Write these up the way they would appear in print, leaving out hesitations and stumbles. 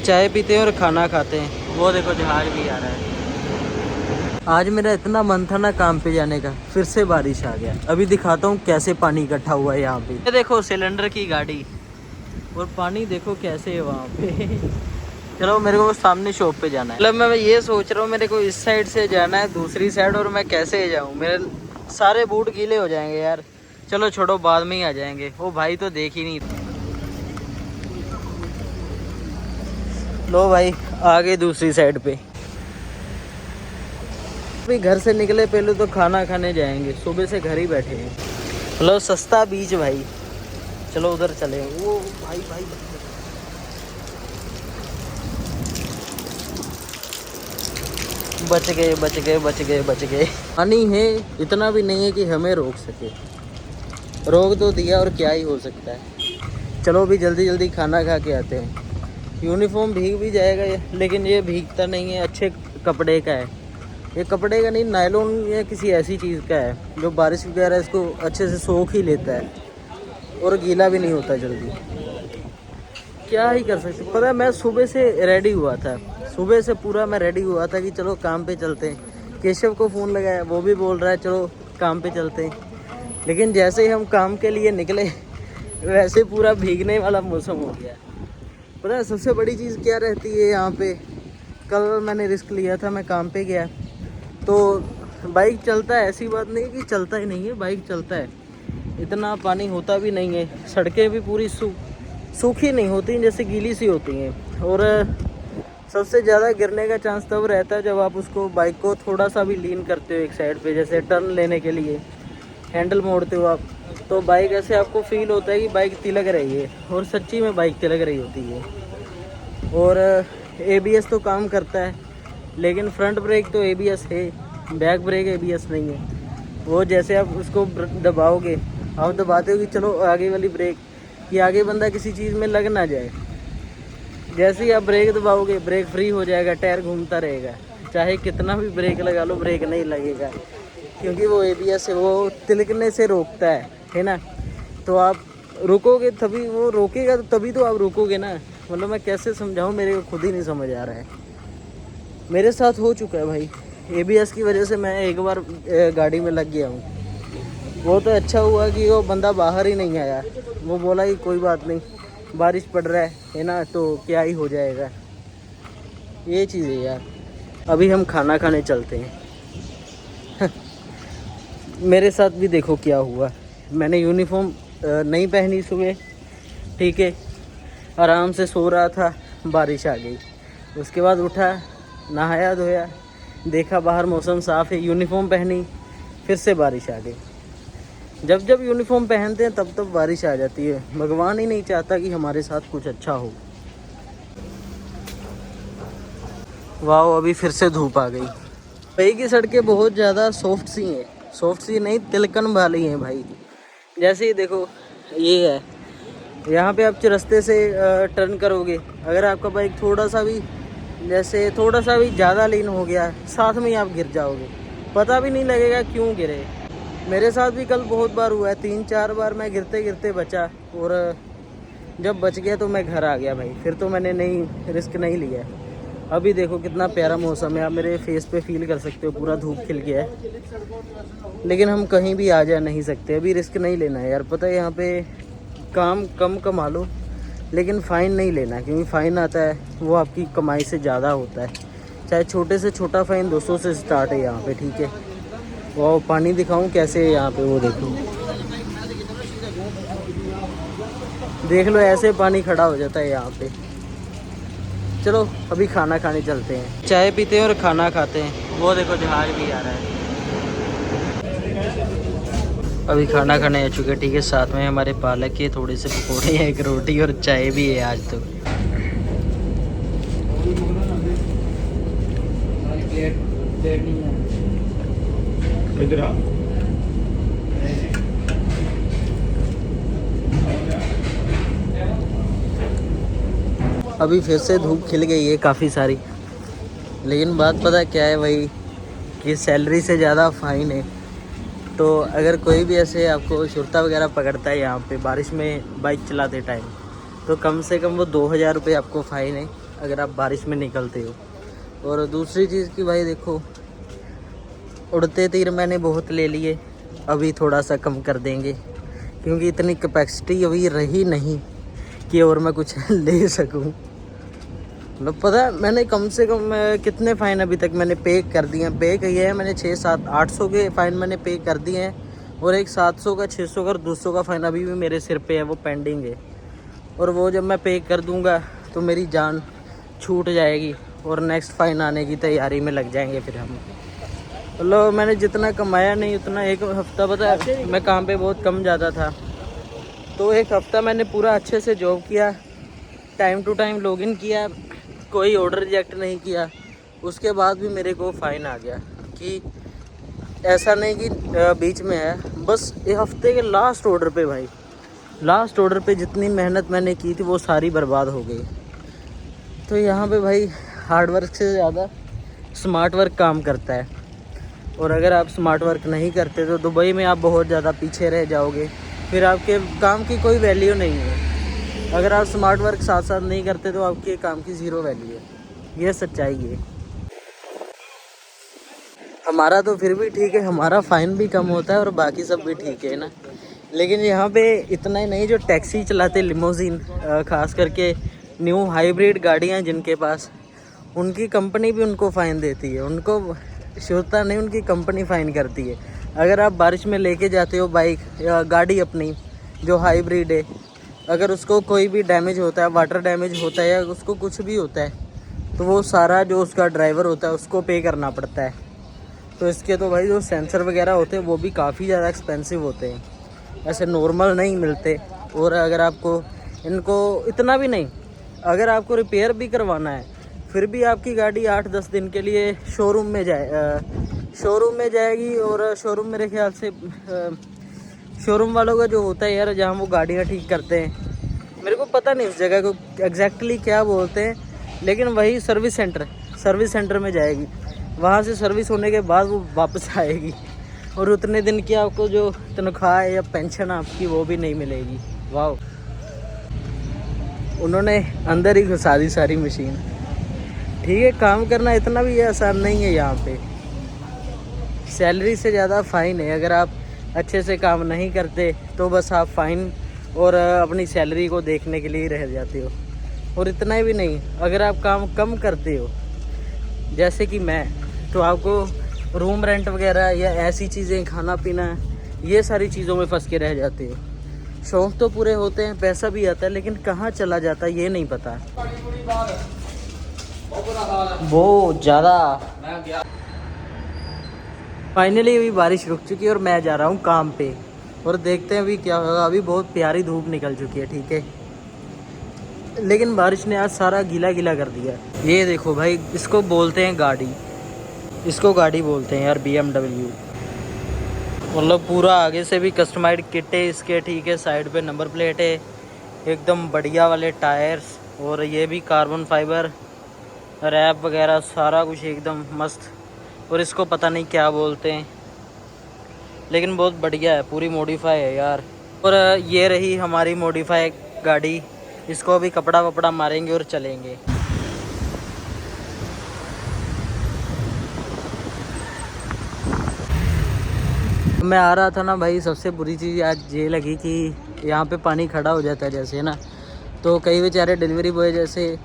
चाय पीते हैं और खाना खाते हैं। वो देखो जहाज भी आ रहा है। आज मेरा इतना मन था ना काम पे जाने का, फिर से बारिश आ गया। अभी दिखाता हूँ कैसे पानी इकट्ठा हुआ है यहाँ पे। ये देखो सिलेंडर की गाड़ी, और पानी देखो कैसे है वहाँ पे। चलो मेरे को सामने शॉप पे जाना है। मतलब मैं ये सोच रहा हूँ मेरे को इस साइड से जाना है दूसरी साइड, और मैं कैसे जाऊँ, मेरे सारे बूट गीले हो जाएंगे यार। चलो छोड़ो, बाद में ही आ जाएंगे। वो भाई तो देख ही नहीं। लो भाई आ गए दूसरी साइड पे। अभी घर से निकले, पहले तो खाना खाने जाएंगे। सुबह से घर ही बैठे हैं। हेलो सस्ता बीच भाई, चलो उधर चले। वो भाई भाई बच गए बच गए बच गए बच गए। पानी है, इतना भी नहीं है कि हमें रोक सके। रोक तो दिया और क्या ही हो सकता है। चलो अभी जल्दी जल्दी खाना खा के आते हैं। यूनिफॉर्म भीग भी जाएगा लेकिन ये भीगता नहीं है, अच्छे कपड़े का है। ये कपड़े का नहीं, नायलॉन या किसी ऐसी चीज़ का है जो बारिश वगैरह इसको अच्छे से सोख ही लेता है और गीला भी नहीं होता जल्दी। क्या ही कर सकते। पता है मैं सुबह से रेडी हुआ था, सुबह से पूरा मैं रेडी हुआ था कि चलो काम पे चलते हैं। केशव को फ़ोन लगाया, वो भी बोल रहा है चलो काम पे चलते हैं। लेकिन जैसे ही हम काम के लिए निकले वैसे पूरा भीगने वाला मौसम हो गया। पता है सबसे बड़ी चीज़ क्या रहती है यहाँ पे। कल मैंने रिस्क लिया था, मैं काम पे गया तो बाइक चलता है, ऐसी बात नहीं कि चलता ही नहीं है, बाइक चलता है। इतना पानी होता भी नहीं है, सड़कें भी पूरी सूखी नहीं होती, जैसे गीली सी होती हैं। और सबसे ज़्यादा गिरने का चांस तब रहता है जब आप उसको बाइक को थोड़ा सा भी लीन करते हो एक साइड पे, जैसे टर्न लेने के लिए हैंडल मोड़ते हो आप, तो बाइक ऐसे आपको फील होता है कि बाइक तिलक रही है, और सच्ची में बाइक तिलक रही होती है। और ABS तो काम करता है, लेकिन फ्रंट ब्रेक तो ABS है, बैक ब्रेक ABS नहीं है। वो जैसे आप उसको दबाओगे, आप दबाते हो कि चलो आगे वाली ब्रेक, कि आगे बंदा किसी चीज़ में लग ना जाए। जैसे ही आप ब्रेक दबाओगे ब्रेक फ्री हो जाएगा, टायर घूमता रहेगा। चाहे कितना भी ब्रेक लगा लो ब्रेक नहीं लगेगा, क्योंकि वो ABS है, वो तिलकने से रोकता है ना। तो आप रुकोगे तभी वो रोकेगा, तो तभी तो आप रुकोगे ना। मतलब मैं कैसे समझाऊं, मेरे को खुद ही नहीं समझ आ रहा है। मेरे साथ हो चुका है भाई, ABS की वजह से मैं एक बार गाड़ी में लग गया हूँ। वो तो अच्छा हुआ कि वो बंदा बाहर ही नहीं आया। वो बोला कि कोई बात नहीं, बारिश पड़ रहा है ना, तो क्या ही हो जाएगा। ये चीज़ है यार। अभी हम खाना खाने चलते हैं। मेरे साथ भी देखो क्या हुआ। मैंने यूनिफॉर्म नहीं पहनी सुबह, ठीक है, आराम से सो रहा था, बारिश आ गई। उसके बाद उठा, नहाया धोया, देखा बाहर मौसम साफ़ है, यूनिफॉर्म पहनी, फिर से बारिश आ गई। जब जब यूनिफॉर्म पहनते हैं तब तब बारिश आ जाती है। भगवान ही नहीं चाहता कि हमारे साथ कुछ अच्छा हो। वाह, अभी फिर से धूप आ गई। भाई की सड़कें बहुत ज़्यादा सॉफ्ट सी हैं, सॉफ्ट सी नहीं तिलकन वाली हैं भाई। जैसे ही देखो ये है, यहाँ पे आप रास्ते से टर्न करोगे, अगर आपका बाइक थोड़ा सा भी ज़्यादा लीन हो गया, साथ में ही आप गिर जाओगे, पता भी नहीं लगेगा क्यों गिरे। मेरे साथ भी कल बहुत बार हुआ है, 3-4 बार मैं गिरते गिरते बचा, और जब बच गया तो मैं घर आ गया भाई। फिर तो मैंने रिस्क नहीं लिया। अभी देखो कितना प्यारा मौसम है, आप मेरे फेस पे फील कर सकते हो, पूरा धूप खिल गया है। लेकिन हम कहीं भी आ जा नहीं सकते, अभी रिस्क नहीं लेना है यार। पता है यहाँ पे काम कम कमा लो लेकिन फ़ाइन नहीं लेना, क्योंकि फ़ाइन आता है वो आपकी कमाई से ज़्यादा होता है। चाहे छोटे से छोटा फ़ाइन 200 से स्टार्ट है यहाँ पे, ठीक है। वो पानी दिखाऊं कैसे है यहाँ पे, वो देखो, देख लो ऐसे पानी खड़ा हो जाता है यहाँ पे। चलो अभी खाना खाने चलते हैं। चाय पीते हैं और खाना खाते हैं। वो देखो जहाज भी आ रहा है। अभी खाना खाने आ चुके, ठीक है। साथ में हमारे पालक के थोड़े से पकौड़े हैं, एक रोटी और चाय भी है आज तो। अभी फिर से धूप खिल गई है काफ़ी सारी, लेकिन बात पता क्या है वही, कि सैलरी से ज़्यादा फ़ाइन है। तो अगर कोई भी ऐसे आपको शुरता वगैरह पकड़ता है यहाँ पे बारिश में बाइक चलाते टाइम, तो कम से कम वो 2000 रुपये आपको फ़ाइन है। अगर आप बारिश में निकलते हो। और दूसरी चीज़ कि भाई देखो, उड़ते तीर मैंने बहुत ले लिए, अभी थोड़ा सा कम कर देंगे क्योंकि इतनी कैपेसिटी अभी रही नहीं कि और मैं कुछ ले सकूं। मतलब पता है मैंने कम से कम कितने फ़ाइन अभी तक मैंने पे कर दिए हैं। पे किए हैं मैंने 600-700-800 के फ़ाइन मैंने पे कर दिए हैं, और एक 700 का 600 का और 200 का फ़ाइन अभी भी मेरे सिर पे है, वो पेंडिंग है। और वो जब मैं पे कर दूंगा तो मेरी जान छूट जाएगी और नेक्स्ट फ़ाइन आने की तैयारी में लग जाएंगे फिर हम। मतलब मैंने जितना कमाया नहीं उतना, एक हफ़्ता पता है मैं काम पे बहुत कम जाता था, तो एक हफ़्ता मैंने पूरा अच्छे से जॉब किया, टाइम टू टाइम लॉगिन किया, कोई ऑर्डर रिजेक्ट नहीं किया। उसके बाद भी मेरे को फ़ाइन आ गया कि ऐसा नहीं कि बीच में है, बस एक हफ़्ते के लास्ट ऑर्डर पे भाई, लास्ट ऑर्डर पे जितनी मेहनत मैंने की थी वो सारी बर्बाद हो गई। तो यहाँ पे भाई हार्ड वर्क से ज़्यादा स्मार्ट वर्क काम करता है, और अगर आप स्मार्ट वर्क नहीं करते तो दुबई में आप बहुत ज़्यादा पीछे रह जाओगे, फिर आपके काम की कोई वैल्यू नहीं है। अगर आप स्मार्ट वर्क साथ साथ नहीं करते तो आपके काम की ज़ीरो वैल्यू है, ये सच्चाई है। हमारा तो फिर भी ठीक है, हमारा फ़ाइन भी कम होता है और बाकी सब भी ठीक है ना। लेकिन यहाँ पे इतना ही नहीं, जो टैक्सी चलाते लिमोजिन, ख़ास करके न्यू हाइब्रिड गाड़ियाँ जिनके पास, उनकी कंपनी भी उनको फ़ाइन देती है। उनको शुरता नहीं, उनकी कंपनी फ़ाइन करती है। अगर आप बारिश में लेके जाते हो बाइक या गाड़ी अपनी जो हाइब्रिड है, अगर उसको कोई भी डैमेज होता है, वाटर डैमेज होता है या उसको कुछ भी होता है, तो वो सारा जो उसका ड्राइवर होता है उसको पे करना पड़ता है। तो इसके तो भाई जो सेंसर वगैरह होते हैं वो भी काफ़ी ज़्यादा एक्सपेंसिव होते हैं, ऐसे नॉर्मल नहीं मिलते। और अगर आपको इनको इतना भी नहीं, अगर आपको रिपेयर भी करवाना है फिर भी आपकी गाड़ी 8-10 दिन के लिए शोरूम में जाएगी। और शोरूम मेरे ख्याल से शोरूम वालों का जो होता है यार, जहाँ वो गाड़ियाँ ठीक करते हैं, मेरे को पता नहीं उस जगह को एग्जैक्टली क्या बोलते हैं, लेकिन वही सर्विस सेंटर में जाएगी। वहाँ से सर्विस होने के बाद वो वापस आएगी, और उतने दिन की आपको जो तनख्वाह या पेंशन आपकी वो भी नहीं मिलेगी। वाह, उन्होंने अंदर ही घुसा दी सारी मशीन। ठीक है, काम करना इतना भी आसान नहीं है यहाँ पे, सैलरी से ज़्यादा फ़ाइन है। अगर आप अच्छे से काम नहीं करते तो बस आप फ़ाइन और अपनी सैलरी को देखने के लिए रह जाते हो। और इतना ही भी नहीं, अगर आप काम कम करते हो जैसे कि मैं, तो आपको रूम रेंट वगैरह या ऐसी चीज़ें, खाना पीना, ये सारी चीज़ों में फंस के रह जाते हो। शौक़ तो पूरे होते हैं, पैसा भी आता है, लेकिन कहाँ चला जाता है ये नहीं पता। बहुत ज़्यादा। फाइनली अभी बारिश रुक चुकी है और मैं जा रहा हूँ काम पे, और देखते हैं अभी क्या होगा। अभी बहुत प्यारी धूप निकल चुकी है, ठीक है, लेकिन बारिश ने आज सारा गीला गीला कर दिया। ये देखो भाई, इसको बोलते हैं गाड़ी, इसको गाड़ी बोलते हैं यार, BMW। मतलब पूरा आगे से भी कस्टमाइज्ड किट है इसके, ठीक है, साइड पे नंबर प्लेट है, एकदम बढ़िया वाले टायर्स, और ये भी कार्बन फाइबर, रैप वगैरह सारा कुछ एकदम मस्त। और इसको पता नहीं क्या बोलते हैं, लेकिन बहुत बढ़िया है, पूरी मॉडिफाई है यार। और ये रही हमारी मॉडिफाई गाड़ी, इसको अभी कपड़ा वपड़ा मारेंगे और चलेंगे। मैं आ रहा था ना भाई, सबसे बुरी चीज़ आज ये लगी कि यहाँ पे पानी खड़ा हो जाता है जैसे ना, तो कई बेचारे डिलीवरी बॉय जैसे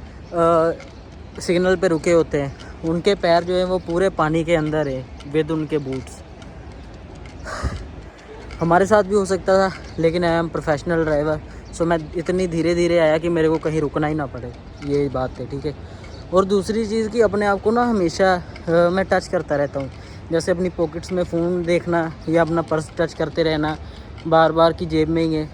सिग्नल पे रुके होते हैं, उनके पैर जो है वो पूरे पानी के अंदर है विद उनके बूट्स। हमारे साथ भी हो सकता था, लेकिन आई एम प्रोफेशनल ड्राइवर, सो मैं इतनी धीरे धीरे आया कि मेरे को कहीं रुकना ही ना पड़े, ये बात है, ठीक है। और दूसरी चीज़ कि अपने आप को ना हमेशा मैं टच करता रहता हूँ, जैसे अपनी पॉकेट्स में फ़ोन देखना या अपना पर्स टच करते रहना, बार बार की जेब में ही है।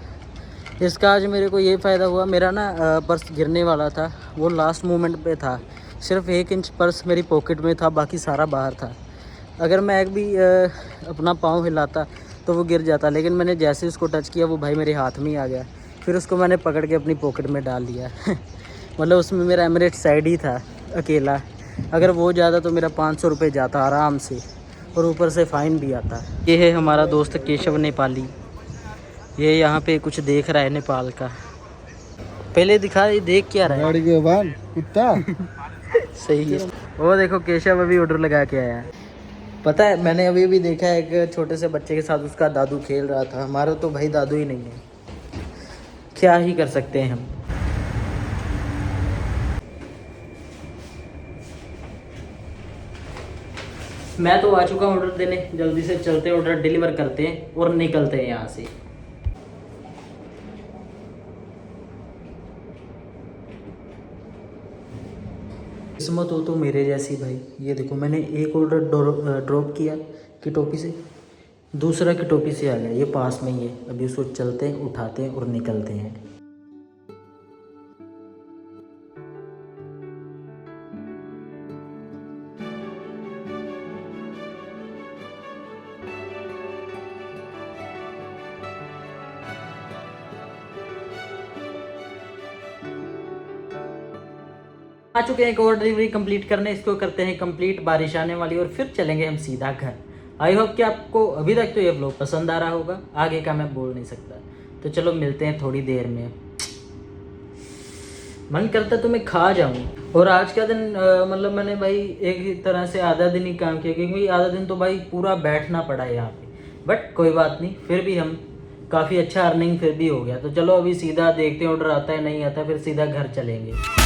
इसका आज मेरे को ये फ़ायदा हुआ, मेरा ना पर्स गिरने वाला था, वो लास्ट मोमेंट पे था, सिर्फ 1 इंच पर्स मेरी पॉकेट में था, बाकी सारा बाहर था। अगर मैं एक भी अपना पाँव हिलाता तो वो गिर जाता, लेकिन मैंने जैसे उसको टच किया वो भाई मेरे हाथ में ही आ गया, फिर उसको मैंने पकड़ के अपनी पॉकेट में डाल लिया। मतलब उसमें मेरा एमिरेट्स साइड ही था अकेला, अगर वो ज़्यादा तो मेरा 500 रुपये जाता आराम से, और ऊपर से फ़ाइन भी आता। ये है हमारा दोस्त केशव नेपाली, ये यहाँ पे कुछ देख रहा है नेपाल का। पहले दिखा, ये देख क्या रहा है? गाड़ी के बाद कुत्ता। सही है। वो देखो केशव अभी ऑर्डर लगा के आया है। पता है मैंने अभी भी देखा है एक छोटे से बच्चे के साथ उसका दादू खेल रहा था। हमारा तो भाई दादू ही नहीं है, क्या ही कर सकते हैं हम। मैं तो आ चुका हूँ ऑर्डर देने, जल्दी से चलते हैं ऑर्डर डिलीवर करते हैं और निकलते हैं यहाँ से। किस्मत हो तो मेरे जैसी भाई। ये देखो मैंने एक ऑर्डर ड्रॉप किया की टोपी से, दूसरा की टोपी से आ गया, ये पास में ही है। अभी उसको चलते हैं, उठाते हैं और निकलते हैं। आ चुके हैं एक और डिलीवरी कंप्लीट करने, इसको करते हैं कंप्लीट, बारिश आने वाली और फिर चलेंगे हम सीधा घर। आई होप कि आपको अभी तक तो ये व्लॉग पसंद आ रहा होगा, आगे का मैं बोल नहीं सकता। तो चलो मिलते हैं थोड़ी देर में। मन करता तो मैं खा जाऊं। और आज का दिन मतलब मैंने भाई एक ही तरह से आधा दिन ही काम किया, क्योंकि आधा दिन तो भाई पूरा बैठना पड़ा यहाँ पे। बट कोई बात नहीं, फिर भी हम काफ़ी अच्छा अर्निंग फिर भी हो गया। तो चलो अभी सीधा देखते हैं ऑर्डर आता है नहीं आता, फिर सीधा घर चलेंगे।